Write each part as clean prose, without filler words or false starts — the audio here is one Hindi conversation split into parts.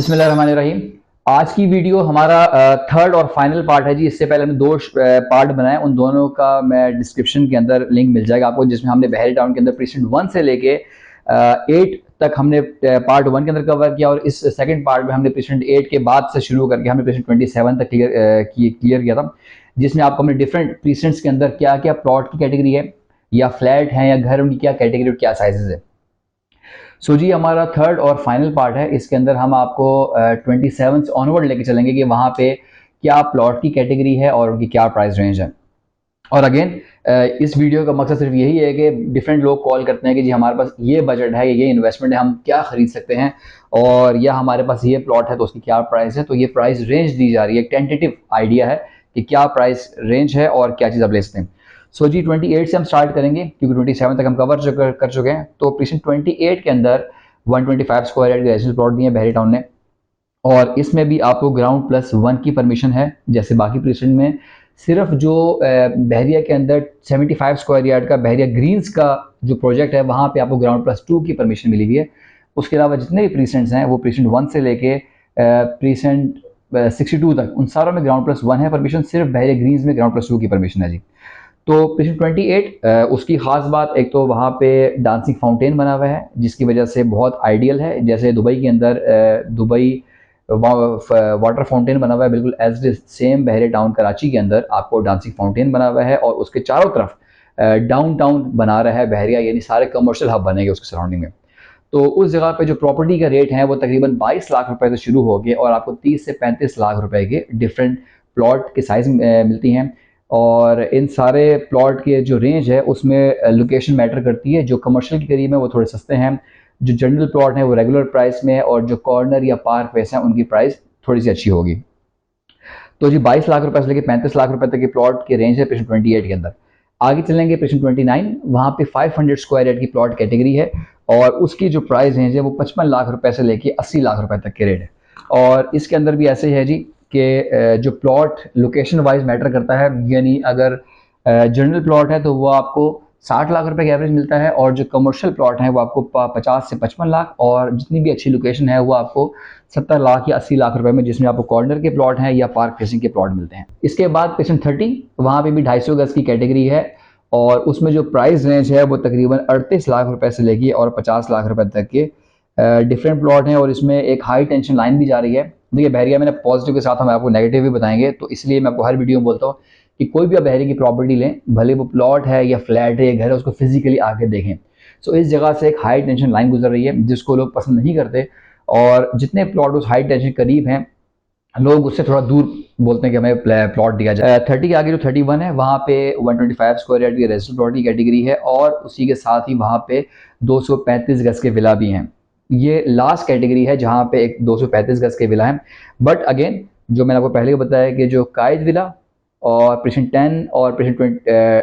बिस्मिल्लाहिर्रहमानिर्रहीम। आज की वीडियो हमारा थर्ड और फाइनल पार्ट है जी। इससे पहले हमने दो पार्ट बनाए, उन दोनों का मैं डिस्क्रिप्शन के अंदर लिंक मिल जाएगा आपको, जिसमें हमने बहरी टाउन के अंदर प्रीसेंट 1 से लेके 8 तक हमने पार्ट 1 के अंदर कवर किया, और इस सेकंड पार्ट में हमने प्रीसेंट 8 के बाद से शुरू करके हमने प्रीसेंट 27 तक क्लियर किया था, जिसमें आपको हमने डिफरेंट प्रीसेंट्स के अंदर क्या क्या प्लॉट की कैटेगरी है या फ्लैट है या घर, उनकी क्या कैटेगरी और क्या साइजेस है। सो जी हमारा थर्ड और फाइनल पार्ट है। इसके अंदर हम आपको 27 ऑनवर्ड लेके चलेंगे कि वहाँ पे क्या प्लॉट की कैटेगरी है और उनकी क्या प्राइस रेंज है। और अगेन इस वीडियो का मकसद सिर्फ यही है कि डिफरेंट लोग कॉल करते हैं कि जी हमारे पास ये बजट है, ये इन्वेस्टमेंट है, हम क्या खरीद सकते हैं, और या हमारे पास ये प्लॉट है तो उसकी क्या प्राइस है। तो ये प्राइस रेंज दी जा रही है, एक टेंटेटिव आइडिया है कि क्या प्राइस रेंज है और क्या चीज़ आप ले सकते हैं। सो जी 28 से हम स्टार्ट करेंगे क्योंकि 27 तक हम कवर कर चुके हैं। तो प्रीसेंट 28 के अंदर 125 स्क्वायर यार्ड के रेजिडेंशियल प्लॉट दिए हैं बहरी टाउन ने, और इसमें भी आपको ग्राउंड प्लस 1 की परमिशन है। जैसे बाकी प्रीसेंट में सिर्फ जो बहरिया के अंदर 75 स्क्वायर यार्ड का बहरिया ग्रीन्स का जो प्रोजेक्ट है वहाँ पे आपको ग्राउंड प्लस 2 की परमिशन मिली हुई है। उसके अलावा जितने भी प्रीसेंट्स हैं वो प्रीसेंट 1 से लेके प्रीसेंट 62 तक उन सारों में ग्राउंड प्लस 1 है परमिशन, सिर्फ बहरिया ग्रीन्स में ग्राउंड प्लस 2 की परमिशन है जी। तो प्रीसेंट 28 उसकी ख़ास बात, एक तो वहाँ पे डांसिंग फाउंटेन बना हुआ है जिसकी वजह से बहुत आइडियल है। जैसे दुबई के अंदर दुबई वाटर फाउंटेन बना हुआ है, बिल्कुल एज सेम बहरे टाउन कराची के अंदर आपको डांसिंग फाउंटेन बना हुआ है, और उसके चारों तरफ डाउन टाउन बना रहा है बहरिया, यानी सारे कमर्शियल हब बनेंगे उसके सराउंडिंग में। तो उस जगह पे जो प्रॉपर्टी का रेट है वो तकरीबन 22 लाख रुपए से शुरू हो गए और आपको 30 से 35 लाख रुपए के डिफरेंट प्लॉट के साइज मिलती हैं। और इन सारे प्लॉट के जो रेंज है उसमें लोकेशन मैटर करती है। जो कमर्शियल के करीब है वो थोड़े सस्ते हैं, जो जनरल प्लॉट है वो रेगुलर प्राइस में है, और जो कॉर्नर या पार्क फेस हैं उनकी प्राइस थोड़ी सी अच्छी होगी। तो जी 22 लाख रुपए से लेकर 35 लाख रुपए तक की प्लॉट की रेंज है प्रीसेंट 28 के अंदर। आगे चलेंगे प्रीसेंट 29, वहाँ पे 500 स्क्वायर यार्ड की प्लॉट कैटेगरी है, और उसकी जो प्राइस रेंज है वो 55 लाख रुपए से लेकर 80 लाख रुपए तक के रेट है। और इसके अंदर भी ऐसे है जी कि जो प्लॉट लोकेशन वाइज मैटर करता है, यानी अगर जनरल प्लॉट है तो वो आपको 60 लाख रुपए का एवरेज मिलता है, और जो कमर्शियल प्लॉट है वो आपको 50 से 55 लाख, और जितनी भी अच्छी लोकेशन है वो आपको 70 लाख या 80 लाख रुपए में, जिसमें आपको कॉर्नर के प्लॉट हैं या पार्क फेसिंग के प्लॉट मिलते हैं। इसके बाद प्रीसेंट 30, वहाँ पे भी 250 गज की कैटेगरी है, और उसमें जो प्राइस रेंज है वो तकरीबन 38 लाख रुपए से लेके और 50 लाख रुपए तक के डिफरेंट प्लॉट हैं। और इसमें एक हाई टेंशन लाइन भी जा रही है। देखिए बहरिया में पॉजिटिव के साथ हम आपको नेगेटिव भी बताएंगे, तो इसलिए मैं आपको हर वीडियो में बोलता हूँ कि कोई भी आप बहरे की प्रॉपर्टी लें, भले वो प्लॉट है या फ्लैट है या घर है, उसको फिजिकली आके देखें। सो इस जगह से एक हाई टेंशन लाइन गुजर रही है जिसको लोग पसंद नहीं करते, और जितने प्लॉट उस हाई टेंशन करीब हैं लोग उससे थोड़ा दूर बोलते हैं कि हमें प्लॉट दिया जाए। 30 के आगे जो 31 है वहाँ पे 125 स्क्वायर यार्ड की रेजिडेंशियल प्लॉट की कैटेगरी है, और उसी के साथ ही वहाँ पे 235 गज के विला भी हैं। ये लास्ट कैटेगरी है जहाँ पे एक 235 गज के विला हैं। बट अगेन जो मैंने आपको पहले बताया कि जो कायद विला और प्रीसेंट 10 और प्रीसेंट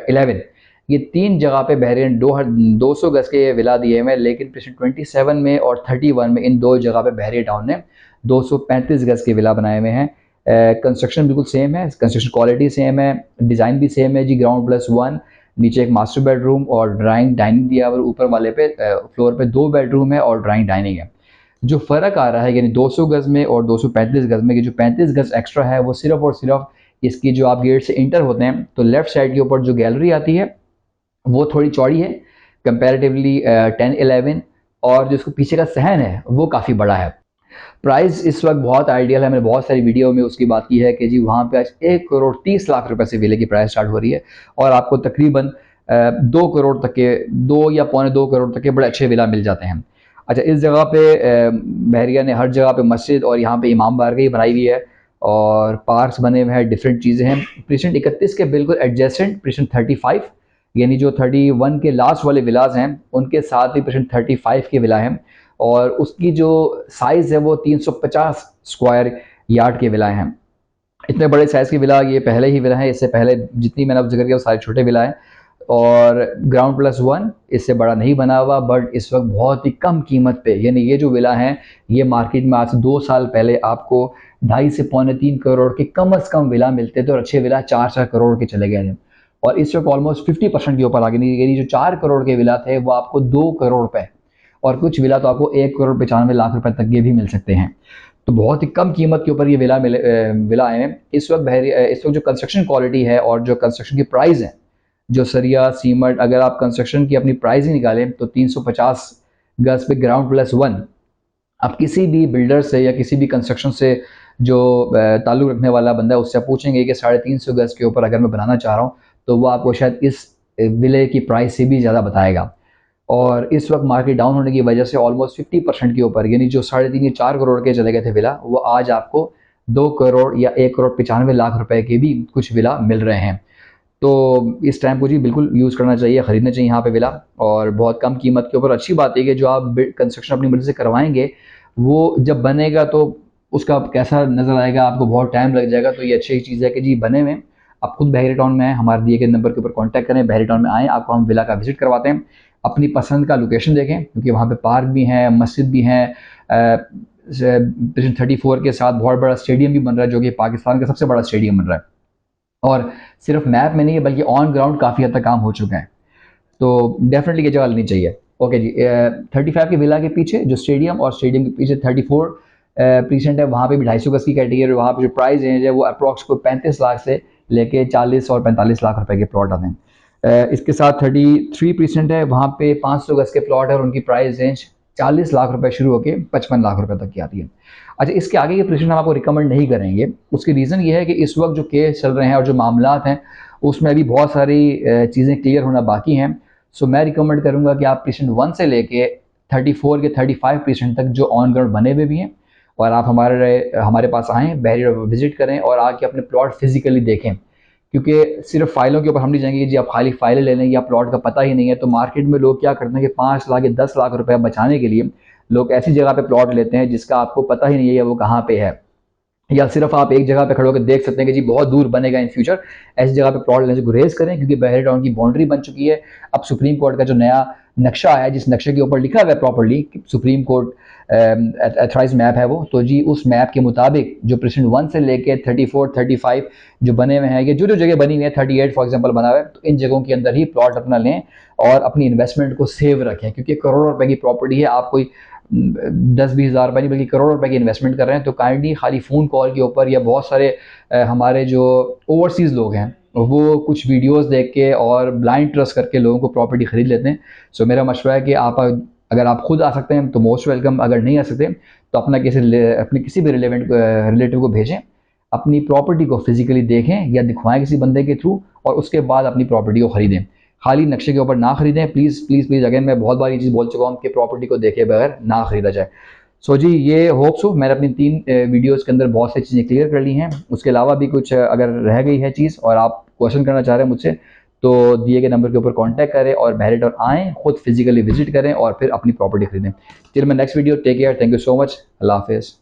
11, ये तीन जगह पे बहरीन 200 गज के विला दिए हुए हैं, लेकिन प्रीसेंट 27 में और 31 में इन दो जगह पे बहरी टाउन ने 235 गज के विला बनाए हुए हैं। कंस्ट्रक्शन बिल्कुल सेम है, कंस्ट्रक्शन क्वालिटी सेम है, डिज़ाइन भी सेम है जी। ग्राउंड प्लस 1, नीचे एक मास्टर बेडरूम और ड्राइंग डाइनिंग दिया, और ऊपर वाले पे फ्लोर पे 2 बेडरूम है और ड्राइंग डाइनिंग है। जो फ़र्क आ रहा है यानी 200 गज में और 235 गज में, कि जो 35 गज एक्स्ट्रा है वो सिर्फ और सिर्फ इसकी जो आप गेट से इंटर होते हैं तो लेफ्ट साइड के ऊपर जो गैलरी आती है वो थोड़ी चौड़ी है कंपैरेटिवली 10-11, और जो इसको पीछे का सहन है वो काफ़ी बड़ा है। प्राइस इस वक्त बहुत आइडियल है, मैंने बहुत सारी वीडियो में उसकी बात की है कि जी वहाँ पे आज 1 करोड़ 30 लाख रुपए से विले की प्राइस स्टार्ट हो रही है, और आपको तकरीबन 2 करोड़ तक के, 2 या पौने 2 करोड़ तक के बड़े अच्छे विला मिल जाते हैं। अच्छा, इस जगह पे बहरिया ने हर जगह पे मस्जिद और यहाँ पे इमाम बारगाह बनाई हुई है, और पार्क्स बने हुए हैं, डिफरेंट चीज़ें हैं। प्रीसेंट 31 के बिल्कुल एडजेसेंट प्रीसेंट 35, यानी जो 31 के लास्ट वाले विलाज हैं उनके साथ ही प्रीसेंट 35 के विला हैं, और उसकी जो साइज़ है वो 350 स्क्वायर यार्ड के विला हैं। इतने बड़े साइज़ की विला ये पहले ही विला है, इससे पहले जितनी मैंने अब जिक्र किया वो सारे छोटे विला हैं, और ग्राउंड प्लस 1 इससे बड़ा नहीं बना हुआ, बट इस वक्त बहुत ही कम कीमत पे, यानी ये जो विला हैं ये मार्केट में आज से 2 साल पहले आपको 2.5 से पौने 3 करोड़ के कम अज़ कम विला मिलते थे, और अच्छे विला 4-4 करोड़ के चले गए थे, और इस वक्त ऑलमोस्ट 50% के ऊपर आ गए। यानी जो 4 करोड़ के विला थे वो आपको 2 करोड़ रुपए, और कुछ विला तो आपको 1 करोड़ 95 लाख रुपए तक के भी मिल सकते हैं। तो बहुत ही कम कीमत के ऊपर ये विला आए हैं। इस वक्त जो कंस्ट्रक्शन क्वालिटी है और जो कंस्ट्रक्शन की प्राइस है, जो सरिया सीमेंट, अगर आप कंस्ट्रक्शन की अपनी प्राइस ही निकालें तो 350 गज पे ग्राउंड प्लस वन, आप किसी भी बिल्डर से या किसी भी कंस्ट्रक्शन से जो ताल्लुक़ रखने वाला बंदा है उससे आप पूछेंगे कि 350 गज के ऊपर अगर मैं बनाना चाह रहा हूँ, तो वो आपको शायद इस विले की प्राइस से भी ज़्यादा बताएगा। और इस वक्त मार्केट डाउन होने की वजह से ऑलमोस्ट 50% के ऊपर, यानी जो 3.5 या 4 करोड़ के चले गए थे विला, वो आज आपको 2 करोड़ या 1 करोड़ 95 लाख रुपए के भी कुछ विला मिल रहे हैं। तो इस टाइम को जी बिल्कुल यूज़ करना चाहिए, ख़रीदना चाहिए यहाँ पे विला, और बहुत कम कीमत के ऊपर। अच्छी बात है कि जो आप कंस्ट्रक्शन अपनी मर्ज़ी से करवाएंगे, वो जब बनेगा तो उसका कैसा नज़र आएगा, आपको बहुत टाइम लग जाएगा। तो ये अच्छी चीज़ है कि जी बने हुए आप खुद बहरी टाउन में हैं, हमारे दिए गए नंबर के ऊपर कॉन्टैक्ट करें, बहरी टाउन में आएँ, आपको हम विला का विज़िट करवाते हैं। अपनी पसंद का लोकेशन देखें, क्योंकि वहाँ पे पार्क भी हैं, मस्जिद भी हैं, प्रेसिडेंट 34 के साथ बहुत बड़ा स्टेडियम भी बन रहा है, जो कि पाकिस्तान का सबसे बड़ा स्टेडियम बन रहा है। और सिर्फ मैप में नहीं है, बल्कि ऑन ग्राउंड काफ़ी हद तक काम हो चुका है। तो डेफिनेटली ये जगह लेनी चाहिए। ओके जी, 35 के विला के पीछे जो स्टेडियम, और स्टेडियम के पीछे 34 प्रीसेंट है, वहाँ पे भी 250 गज की कैटेगरी, वहाँ पे जो प्राइस रेंज है वो अप्रॉक्स को 35 लाख से लेके 40 और 45 लाख रुपए के प्लॉट आते हैं। इसके साथ 33% है, वहाँ पे 500 गज के प्लॉट है और उनकी प्राइस रेंज 40 लाख रुपए शुरू होकर 55 लाख रुपए तक की आती है। अच्छा, इसके आगे के प्रीसेंट हम आपको रिकमेंड नहीं करेंगे। उसकी रीज़न ये है कि इस वक्त जो केस चल रहे हैं और जो मामलात हैं, उसमें अभी बहुत सारी चीज़ें क्लियर होना बाकी हैं। सो मैं रिकमेंड करूँगा कि आप प्रीसेंट 1 से लेके 34 के 35% तक जो ऑन ग्राउंड बने हुए भी हैं, और आप हमारे पास आएँ, बहरी विज़िट करें और आके अपने प्लॉट फिज़िकली देखें। क्योंकि सिर्फ फाइलों के ऊपर हम नहीं जाएंगे कि जी आप खाली फाइलें ले लें, या प्लॉट का पता ही नहीं है। तो मार्केट में लोग क्या करते हैं कि 5 लाख या 10 लाख रुपए बचाने के लिए लोग ऐसी जगह पे प्लॉट लेते हैं जिसका आपको पता ही नहीं है वो कहाँ पे है, या सिर्फ आप एक जगह पे खड़े होकर देख सकते हैं कि जी बहुत दूर बनेगा इन फ्यूचर। ऐसी जगह पे प्लॉट लेने से गुरेज करें, क्योंकि बहरी टाउन की बाउंड्री बन चुकी है। अब सुप्रीम कोर्ट का जो नया नक्शा आया, जिस नक्शे के ऊपर लिखा हुआ है प्रॉपर्ली सुप्रीम कोर्ट एथराइज मैप है वो, तो जी उस मैप के मुताबिक जो प्रेसिडेंट 1 से लेके 34 35 जो बने हुए हैं, ये जो जगह बनी हुई है, 38 फॉर एग्जाम्पल बना हुआ है, तो इन जगहों के अंदर ही प्लॉट अपना लें और अपनी इन्वेस्टमेंट को सेव रखें। क्योंकि करोड़ों रुपए की प्रॉपर्टी है, आप कोई 10-20 हज़ार रुपये नहीं बल्कि करोड़ों रुपए की इन्वेस्टमेंट कर रहे हैं। तो काइंडली खाली फ़ोन कॉल के ऊपर, या बहुत सारे हमारे जो ओवरसीज़ लोग हैं वो कुछ वीडियोस देख के और ब्लाइंड ट्रस्ट करके लोगों को प्रॉपर्टी ख़रीद लेते हैं। सो मेरा मशवरा है कि आप अगर आप खुद आ सकते हैं तो मोस्ट वेलकम, अगर नहीं आ सकते तो अपने किसी भी रिलेटिव को भेजें, अपनी प्रॉपर्टी को फिजिकली देखें या दिखवाएं किसी बंदे के थ्रू, और उसके बाद अपनी प्रॉपर्टी को ख़रीदें। खाली नक्शे के ऊपर ना खरीदें, प्लीज़ प्लीज़ प्लीज़। अगेन मैं बहुत बार ये चीज़ बोल चुका हूँ कि प्रॉपर्टी को देखे बगैर ना खरीदा जाए। सो जी, ये होप सो मैंने अपनी 3 वीडियोज़ के अंदर बहुत सी चीज़ें क्लियर कर ली हैं। उसके अलावा भी कुछ अगर रह गई है चीज़ और आप क्वेश्चन करना चाह रहे हैं मुझसे, तो दिए गए नंबर के ऊपर कॉन्टैक्ट करें और बहरी टाउन आएँ, खुद फिजिकली विजिट करें और फिर अपनी प्रॉपर्टी खरीदें। फिर मैं next video, take care, thank you so much, अल्लाह हाफिज़।